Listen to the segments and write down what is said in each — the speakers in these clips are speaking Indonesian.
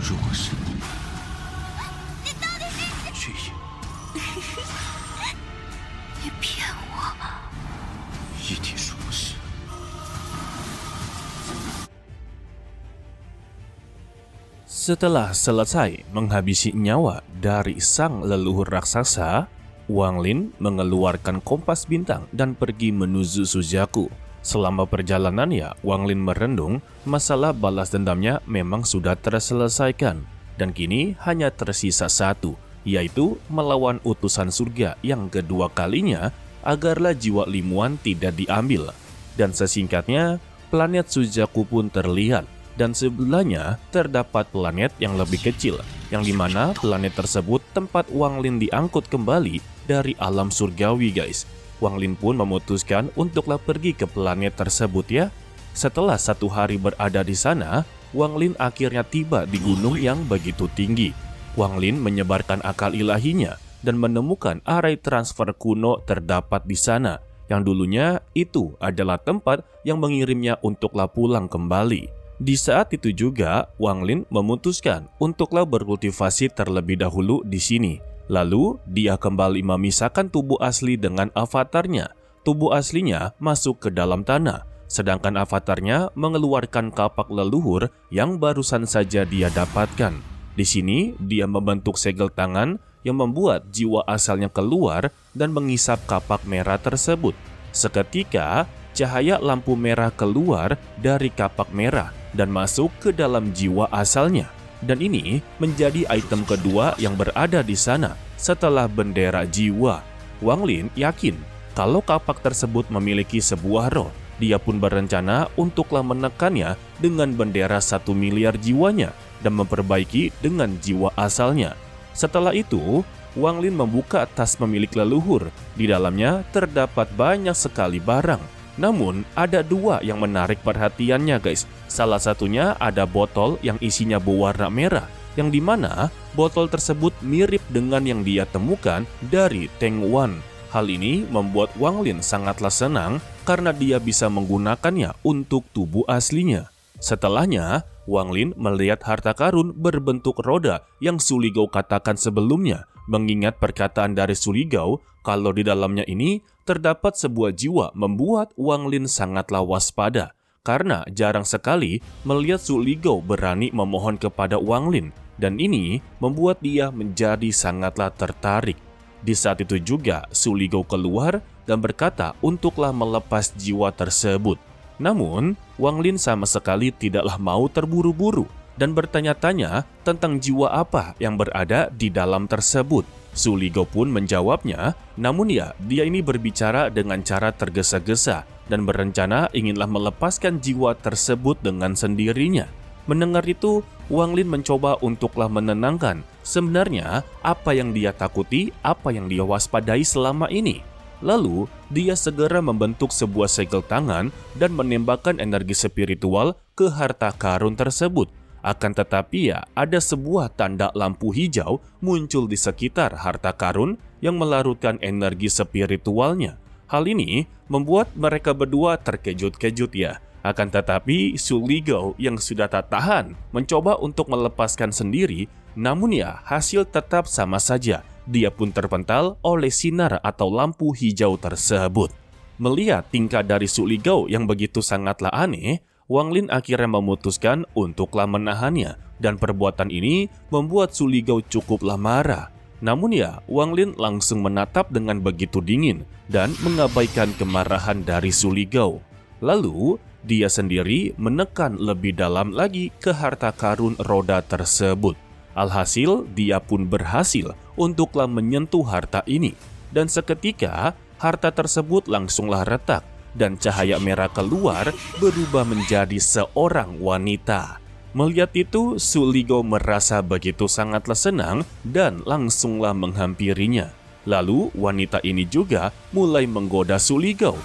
如果是你，去也，你骗我！一定说不是。Setelah selesai menghabisi nyawa dari sang leluhur raksasa, Wang Lin mengeluarkan kompas bintang dan pergi menuju Suzaku. Selama perjalanannya, Wang Lin merendung masalah balas dendamnya memang sudah terselesaikan. Dan kini hanya tersisa satu, yaitu melawan utusan surga yang kedua kalinya agarlah jiwa Limuan tidak diambil. Dan sesingkatnya, planet Suzaku pun terlihat. Dan sebelahnya terdapat planet yang lebih kecil, yang dimana planet tersebut tempat Wang Lin diangkut kembali dari alam surgawi guys. Wang Lin pun memutuskan untuklah pergi ke planet tersebut ya. Setelah 1 hari berada di sana, Wang Lin akhirnya tiba di gunung yang begitu tinggi. Wang Lin menyebarkan akal ilahinya dan menemukan arai transfer kuno terdapat di sana, yang dulunya itu adalah tempat yang mengirimnya untuklah pulang kembali. Di saat itu juga, Wang Lin memutuskan untuklah berkultivasi terlebih dahulu di sini. Lalu, dia kembali memisahkan tubuh asli dengan avatarnya. Tubuh aslinya masuk ke dalam tanah, sedangkan avatarnya mengeluarkan kapak leluhur yang barusan saja dia dapatkan. Di sini, dia membentuk segel tangan yang membuat jiwa asalnya keluar dan mengisap kapak merah tersebut. Seketika, cahaya lampu merah keluar dari kapak merah dan masuk ke dalam jiwa asalnya. Dan ini menjadi item kedua yang berada di sana setelah bendera jiwa. Wang Lin yakin kalau kapak tersebut memiliki sebuah roh. Dia pun berencana untuklah menekannya dengan bendera 1 miliar jiwanya dan memperbaiki dengan jiwa asalnya. Setelah itu, Wang Lin membuka tas pemilik leluhur. Di dalamnya terdapat banyak sekali barang. Namun, ada 2 yang menarik perhatiannya guys. Salah satunya ada botol yang isinya berwarna merah, yang dimana botol tersebut mirip dengan yang dia temukan dari Teng Wan. Hal ini membuat Wang Lin sangatlah senang karena dia bisa menggunakannya untuk tubuh aslinya. Setelahnya, Wang Lin melihat harta karun berbentuk roda yang Suligou katakan sebelumnya, mengingat perkataan dari Suligou kalau di dalamnya ini terdapat sebuah jiwa membuat Wang Lin sangatlah waspada. Karena jarang sekali melihat Suligou berani memohon kepada Wang Lin, dan ini membuat dia menjadi sangatlah tertarik. Di saat itu juga Suligou keluar dan berkata untuklah melepas jiwa tersebut. Namun, Wang Lin sama sekali tidaklah mau terburu-buru dan bertanya-tanya tentang jiwa apa yang berada di dalam tersebut. Suligou pun menjawabnya, namun ya dia ini berbicara dengan cara tergesa-gesa dan berencana inginlah melepaskan jiwa tersebut dengan sendirinya. Mendengar itu, Wang Lin mencoba untuklah menenangkan sebenarnya apa yang dia takuti, apa yang dia waspadai selama ini. Lalu, dia segera membentuk sebuah segel tangan dan menembakkan energi spiritual ke harta karun tersebut. Akan tetapi ya, ada sebuah tanda lampu hijau muncul di sekitar harta karun yang melarutkan energi spiritualnya. Hal ini membuat mereka berdua terkejut-kejut ya. Akan tetapi, Suligou yang sudah tak tahan mencoba untuk melepaskan sendiri, namun ya hasil tetap sama saja. Dia pun terpental oleh sinar atau lampu hijau tersebut. Melihat tingkah dari Suligou yang begitu sangatlah aneh, Wang Lin akhirnya memutuskan untuklah menahannya, dan perbuatan ini membuat Suligou cukuplah marah. Namun ya, Wang Lin langsung menatap dengan begitu dingin dan mengabaikan kemarahan dari Suligou. Lalu, dia sendiri menekan lebih dalam lagi ke harta karun roda tersebut. Alhasil, dia pun berhasil untuklah menyentuh harta ini. Dan seketika, harta tersebut langsunglah retak. Dan cahaya merah keluar berubah menjadi seorang wanita. Melihat itu, Suligou merasa begitu sangatlah senang dan langsunglah menghampirinya. Lalu wanita ini juga mulai menggoda Suligou.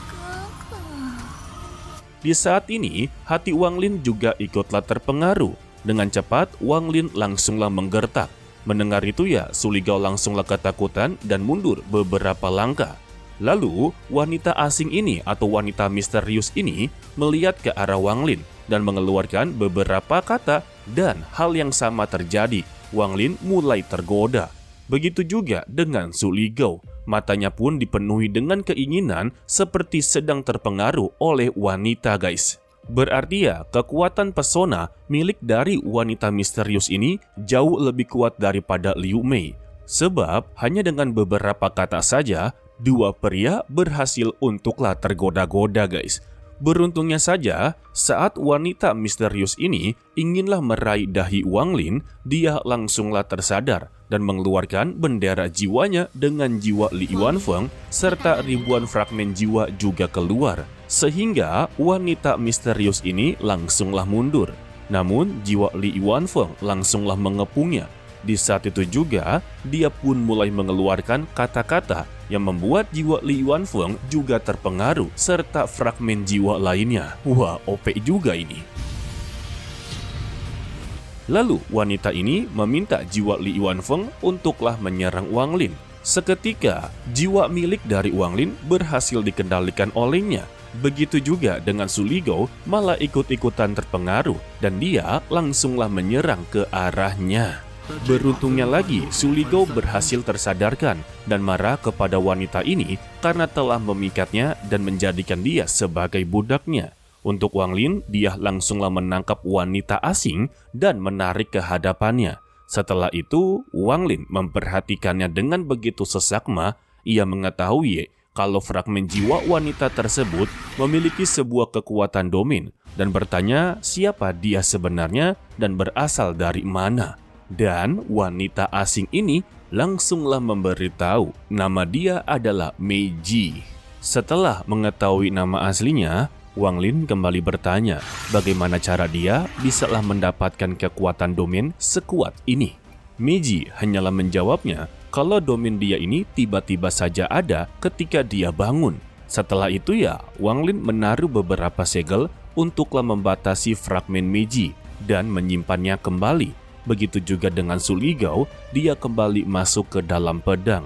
Di saat ini, hati Wang Lin juga ikutlah terpengaruh. Dengan cepat, Wang Lin langsunglah menggertak. Mendengar itu ya, Suligou langsunglah ketakutan dan mundur beberapa langkah. Lalu, wanita asing ini atau wanita misterius ini melihat ke arah Wang Lin dan mengeluarkan beberapa kata Dan hal yang sama terjadi, Wang Lin mulai tergoda. Begitu juga dengan Su Ligou. Matanya pun dipenuhi dengan keinginan seperti sedang terpengaruh oleh wanita, guys. Berarti ya, kekuatan pesona milik dari wanita misterius ini jauh lebih kuat daripada Liu Mei. Sebab hanya dengan beberapa kata saja, dua pria berhasil untuklah tergoda-goda, guys. Beruntungnya saja, saat wanita misterius ini inginlah meraih dahi Wang Lin, dia langsunglah tersadar dan mengeluarkan bendera jiwanya dengan jiwa Li Yuanfeng serta ribuan fragmen jiwa juga keluar. Sehingga wanita misterius ini langsunglah mundur. Namun jiwa Li Yuanfeng langsunglah mengepungnya. Di saat itu juga, dia pun mulai mengeluarkan kata-kata yang membuat jiwa Li Yuanfeng juga terpengaruh serta fragmen jiwa lainnya. Wah, OP juga ini. Lalu wanita ini meminta jiwa Li Yuanfeng untuklah menyerang Wang Lin. Seketika, jiwa milik dari Wang Lin berhasil dikendalikan olehnya. Begitu juga dengan Su Ligou malah ikut-ikutan terpengaruh dan dia langsunglah menyerang ke arahnya. Beruntungnya lagi, Su Ligou berhasil tersadarkan dan marah kepada wanita ini karena telah memikatnya dan menjadikan dia sebagai budaknya. Untuk Wang Lin, dia langsunglah menangkap wanita asing dan menarik ke hadapannya. Setelah itu, Wang Lin memperhatikannya dengan begitu sesakma. Ia mengetahui kalau fragmen jiwa wanita tersebut memiliki sebuah kekuatan domain dan bertanya siapa dia sebenarnya dan berasal dari mana. Dan wanita asing ini langsunglah memberitahu nama dia adalah Mei Ji. Setelah mengetahui nama aslinya, Wang Lin kembali bertanya bagaimana cara dia bisalah mendapatkan kekuatan domain sekuat ini. Mei Ji hanyalah menjawabnya kalau domain dia ini tiba-tiba saja ada ketika dia bangun. Setelah itu ya, Wang Lin menaruh beberapa segel untuklah membatasi fragmen Mei Ji dan menyimpannya kembali. Begitu juga dengan Su Ligou, dia kembali masuk ke dalam pedang.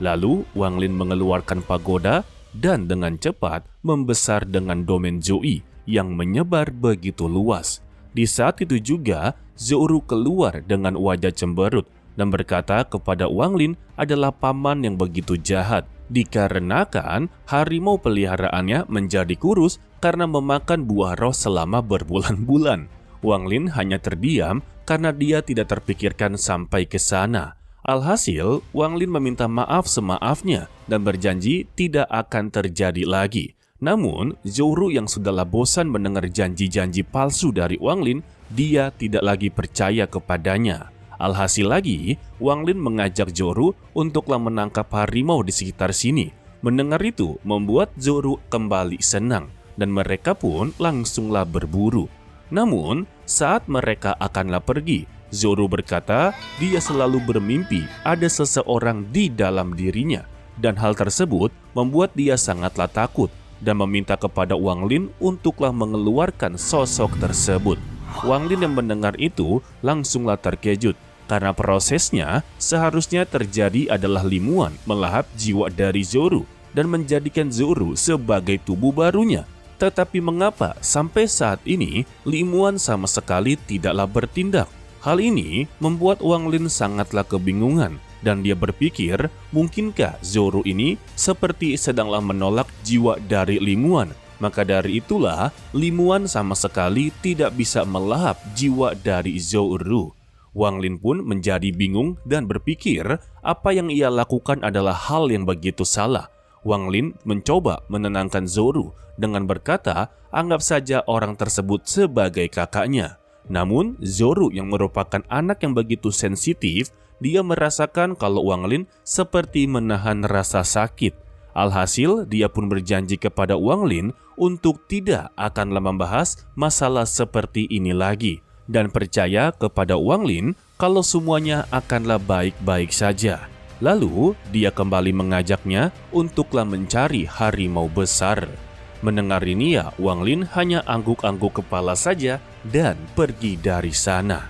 Lalu Wang Lin mengeluarkan pagoda dan dengan cepat membesar dengan domain Zhou yang menyebar begitu luas. Di saat itu juga, Zhou keluar dengan wajah cemberut dan berkata kepada Wang Lin adalah paman yang begitu jahat dikarenakan harimau peliharaannya menjadi kurus karena memakan buah roh selama berbulan-bulan. Wang Lin hanya terdiam karena dia tidak terpikirkan sampai ke sana. Alhasil, Wang Lin meminta maaf semaafnya dan berjanji tidak akan terjadi lagi. Namun, Zhou yang sudahlah bosan mendengar janji-janji palsu dari Wang Lin, dia tidak lagi percaya kepadanya. Alhasil lagi, Wang Lin mengajak Zhou untuklah menangkap harimau di sekitar sini. Mendengar itu membuat Zhou kembali senang dan mereka pun langsunglah berburu. Namun, saat mereka akanlah pergi, Zhou berkata dia selalu bermimpi ada seseorang di dalam dirinya. Dan hal tersebut membuat dia sangatlah takut dan meminta kepada Wang Lin untuklah mengeluarkan sosok tersebut. Wang Lin yang mendengar itu langsunglah terkejut karena prosesnya seharusnya terjadi adalah limuan melahap jiwa dari Zhou dan menjadikan Zhou sebagai tubuh barunya. Tetapi mengapa sampai saat ini limuan sama sekali tidaklah bertindak? Hal ini membuat Wang Lin sangatlah kebingungan dan dia berpikir mungkinkah Zhou ini seperti sedanglah menolak jiwa dari limuan. Maka dari itulah limuan sama sekali tidak bisa melahap jiwa dari Zhou. Wang Lin pun menjadi bingung dan berpikir apa yang ia lakukan adalah hal yang begitu salah. Wang Lin mencoba menenangkan Zhou dengan berkata, anggap saja orang tersebut sebagai kakaknya. Namun, Zhou yang merupakan anak yang begitu sensitif, dia merasakan kalau Wang Lin seperti menahan rasa sakit. Alhasil, dia pun berjanji kepada Wang Lin untuk tidak akanlah membahas masalah seperti ini lagi dan percaya kepada Wang Lin kalau semuanya akanlah baik-baik saja. Lalu, dia kembali mengajaknya untuklah mencari harimau besar. Mendengar ini ya, Wang Lin hanya angguk-angguk kepala saja dan pergi dari sana.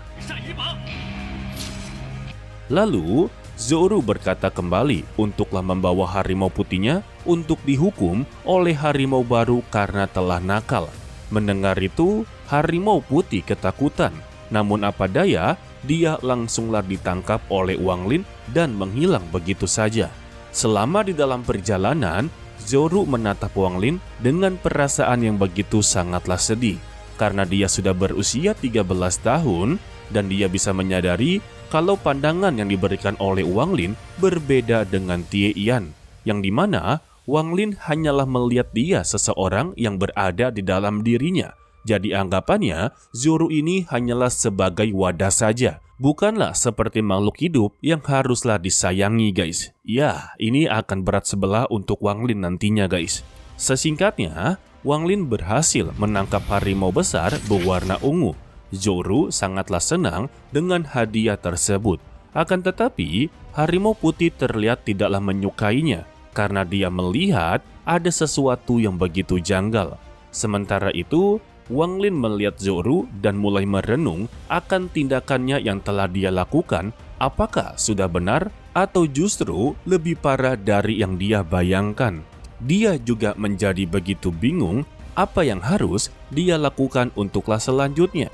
Lalu, Zhou berkata kembali untuklah membawa harimau putihnya untuk dihukum oleh harimau baru karena telah nakal. Mendengar itu, harimau putih ketakutan. Namun apa daya, dia langsunglah ditangkap oleh Wang Lin dan menghilang begitu saja. Selama di dalam perjalanan, Zoro menatap Wang Lin dengan perasaan yang begitu sangatlah sedih. Karena dia sudah berusia 13 tahun dan dia bisa menyadari kalau pandangan yang diberikan oleh Wang Lin berbeda dengan Tie Yan, yang dimana Wang Lin hanyalah melihat dia seseorang yang berada di dalam dirinya. Jadi anggapannya Zoro ini hanyalah sebagai wadah saja, bukanlah seperti makhluk hidup yang haruslah disayangi guys. Ya, ini akan berat sebelah untuk Wang Lin nantinya guys. Sesingkatnya, Wang Lin berhasil menangkap harimau besar berwarna ungu. Zoro sangatlah senang dengan hadiah tersebut. Akan tetapi, harimau putih terlihat tidaklah menyukainya karena dia melihat ada sesuatu yang begitu janggal. Sementara itu, Wang Lin melihat Zoro dan mulai merenung akan tindakannya yang telah dia lakukan, apakah sudah benar atau justru lebih parah dari yang dia bayangkan. Dia juga menjadi begitu bingung apa yang harus dia lakukan untuklah selanjutnya.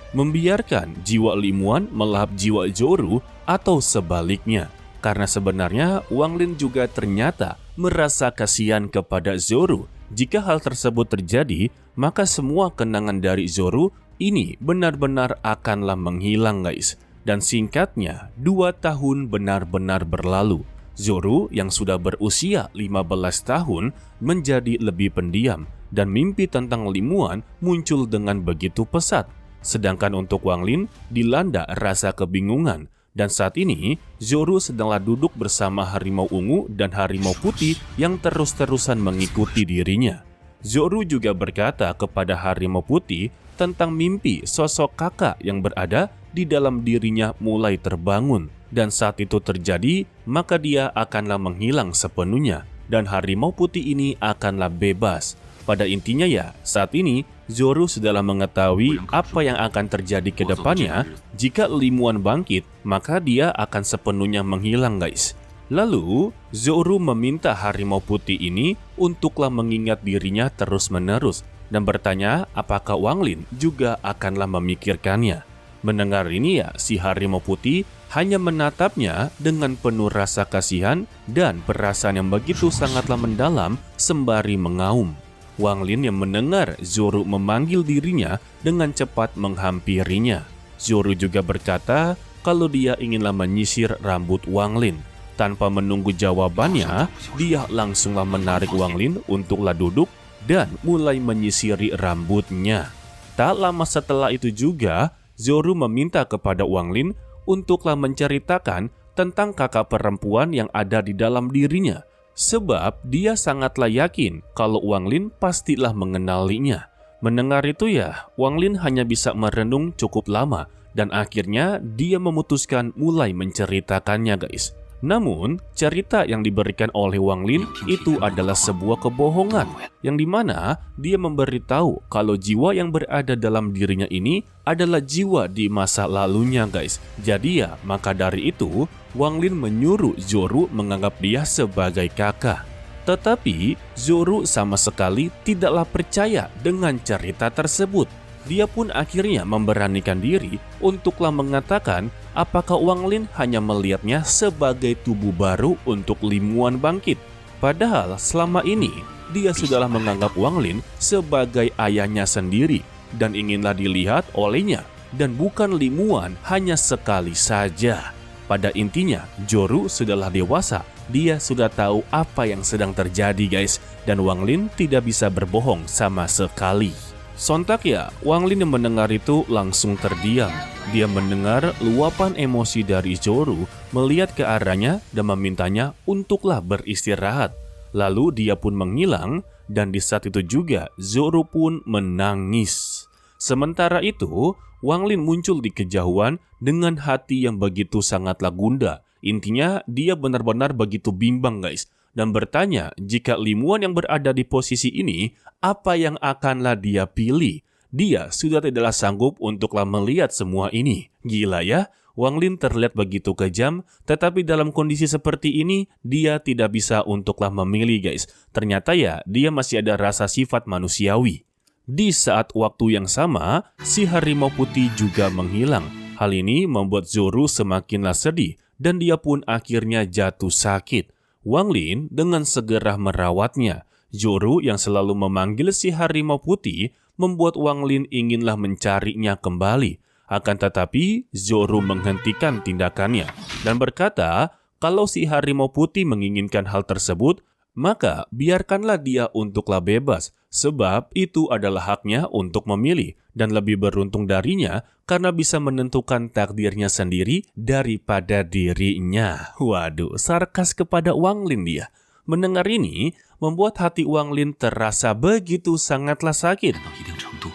Membiarkan jiwa Limuan melahap jiwa Zoro atau sebaliknya. Karena sebenarnya Wang Lin juga ternyata merasa kasihan kepada Zoro. Jika hal tersebut terjadi, maka semua kenangan dari Zoro ini benar-benar akanlah menghilang guys. Dan singkatnya, 2 tahun benar-benar berlalu. Zoro yang sudah berusia 15 tahun menjadi lebih pendiam dan mimpi tentang Limuan muncul dengan begitu pesat. Sedangkan untuk Wang Lin dilanda rasa kebingungan. Dan saat ini, Zoro sedanglah duduk bersama harimau ungu dan harimau putih yang terus-terusan mengikuti dirinya. Zoro juga berkata kepada harimau putih tentang mimpi sosok kakak yang berada di dalam dirinya mulai terbangun. Dan saat itu terjadi, maka dia akanlah menghilang sepenuhnya. Dan harimau putih ini akanlah bebas. Pada intinya ya, saat ini Zoro sudahlah mengetahui apa yang akan terjadi ke depannya. Jika Limuan bangkit, maka dia akan sepenuhnya menghilang guys. Lalu, Zoro meminta harimau putih ini untuklah mengingat dirinya terus-menerus dan bertanya apakah Wang Lin juga akanlah memikirkannya. Mendengar ini ya, si harimau putih hanya menatapnya dengan penuh rasa kasihan dan perasaan yang begitu sangatlah mendalam sembari mengaum. Wang Lin yang mendengar Zoro memanggil dirinya dengan cepat menghampirinya. Zoro juga berkata kalau dia inginlah menyisir rambut Wang Lin. Tanpa menunggu jawabannya, dia langsunglah menarik Wang Lin untuklah duduk dan mulai menyisiri rambutnya. Tak lama setelah itu juga, Zoro meminta kepada Wang Lin untuklah menceritakan tentang kakak perempuan yang ada di dalam dirinya. Sebab dia sangatlah yakin kalau Wang Lin pastilah mengenalinya. Mendengar itu ya, Wang Lin hanya bisa merenung cukup lama dan akhirnya dia memutuskan mulai menceritakannya guys. Namun, cerita yang diberikan oleh Wang Lin itu adalah sebuah kebohongan yang dimana dia memberitahu kalau jiwa yang berada dalam dirinya ini adalah jiwa di masa lalunya guys. Jadi ya, maka dari itu Wang Lin menyuruh Zoro menganggap dia sebagai kakak. Tetapi Zoro sama sekali tidaklah percaya dengan cerita tersebut. Dia pun akhirnya memberanikan diri untuklah mengatakan apakah Wang Lin hanya melihatnya sebagai tubuh baru untuk Limuan bangkit. Padahal selama ini dia sudahlah menganggap Wang Lin sebagai ayahnya sendiri dan inginlah dilihat olehnya dan bukan Limuan hanya sekali saja. Pada intinya, Zoro sudahlah dewasa. Dia sudah tahu apa yang sedang terjadi guys. Dan Wang Lin tidak bisa berbohong sama sekali. Sontak ya, Wang Lin yang mendengar itu langsung terdiam. Dia mendengar luapan emosi dari Zoro, melihat ke arahnya dan memintanya untuklah beristirahat. Lalu dia pun menghilang dan di saat itu juga Zoro pun menangis. Sementara itu, Wang Lin muncul di kejauhan dengan hati yang begitu sangatlah gundah. Intinya dia benar-benar begitu bimbang guys. Dan bertanya jika Limuan yang berada di posisi ini, apa yang akanlah dia pilih? Dia sudah tidaklah sanggup untuklah melihat semua ini. Gila ya, Wang Lin terlihat begitu kejam, tetapi dalam kondisi seperti ini, dia tidak bisa untuklah memilih guys. Ternyata ya, dia masih ada rasa sifat manusiawi. Di saat waktu yang sama, si harimau putih juga menghilang. Hal ini membuat Zoro semakinlah sedih dan dia pun akhirnya jatuh sakit. Wang Lin dengan segera merawatnya. Zoro yang selalu memanggil si harimau putih membuat Wang Lin inginlah mencarinya kembali. Akan tetapi, Zoro menghentikan tindakannya dan berkata, kalau si harimau putih menginginkan hal tersebut, maka biarkanlah dia untuklah bebas, sebab itu adalah haknya untuk memilih dan lebih beruntung darinya karena bisa menentukan takdirnya sendiri daripada dirinya. Waduh, sarkas kepada Wang Lin dia. Mendengar ini, membuat hati Wang Lin terasa begitu sangatlah sakit. 到一定程度，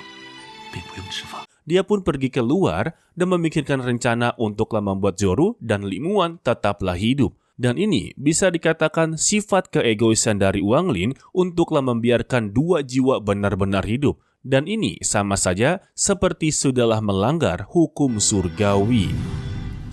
并不用释放。 Dia pun pergi keluar dan memikirkan rencana untuklah membuat Zoro dan Limuan tetaplah hidup. Dan ini bisa dikatakan sifat keegoisan dari Wang Lin untuklah membiarkan dua jiwa benar-benar hidup. Dan ini sama saja seperti sudahlah melanggar hukum surgawi.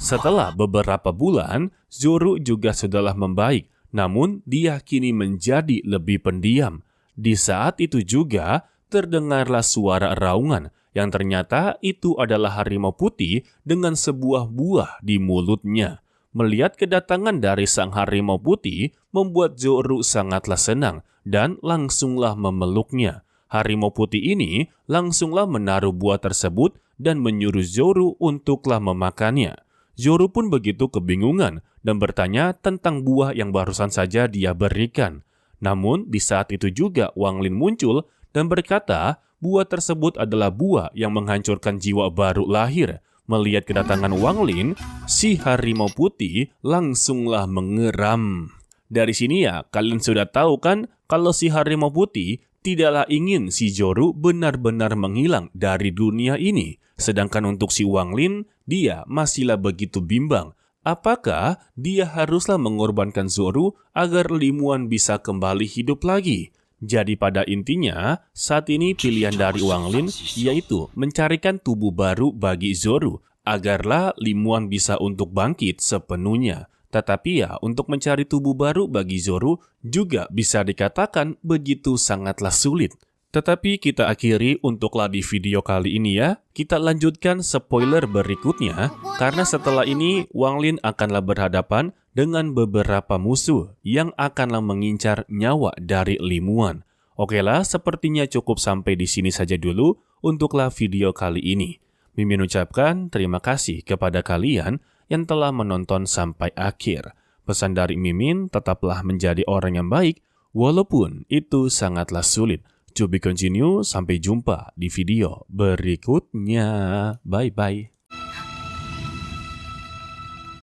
Setelah beberapa bulan, Zoro juga sudahlah membaik. Namun dia kini menjadi lebih pendiam. Di saat itu juga terdengarlah suara raungan yang ternyata itu adalah harimau putih dengan sebuah buah di mulutnya. Melihat kedatangan dari sang harimau putih membuat Zoro sangatlah senang dan langsunglah memeluknya. Harimau putih ini langsunglah menaruh buah tersebut dan menyuruh Zoro untuklah memakannya. Zoro pun begitu kebingungan dan bertanya tentang buah yang barusan saja dia berikan. Namun di saat itu juga Wang Lin muncul dan berkata buah tersebut adalah buah yang menghancurkan jiwa baru lahir. Melihat kedatangan Wang Lin, si harimau putih langsunglah mengeram. Dari sini ya, kalian sudah tahu kan kalau si harimau putih tidaklah ingin si Zoro benar-benar menghilang dari dunia ini. Sedangkan untuk si Wang Lin, dia masihlah begitu bimbang. Apakah dia haruslah mengorbankan Zoro agar Limuan bisa kembali hidup lagi? Jadi pada intinya, saat ini pilihan dari Wang Lin yaitu mencarikan tubuh baru bagi Zoro, agarlah Limuan bisa untuk bangkit sepenuhnya. Tetapi ya, untuk mencari tubuh baru bagi Zoro juga bisa dikatakan begitu sangatlah sulit. Tetapi kita akhiri untuklah di video kali ini ya. Kita lanjutkan spoiler berikutnya, karena setelah ini Wang Lin akanlah berhadapan dengan beberapa musuh yang akanlah mengincar nyawa dari Limuan. Okelah, sepertinya cukup sampai di sini saja dulu untuklah video kali ini. Mimin ucapkan terima kasih kepada kalian yang telah menonton sampai akhir. Pesan dari Mimin, tetaplah menjadi orang yang baik, walaupun itu sangatlah sulit. To be continue, sampai jumpa di video berikutnya. Bye-bye.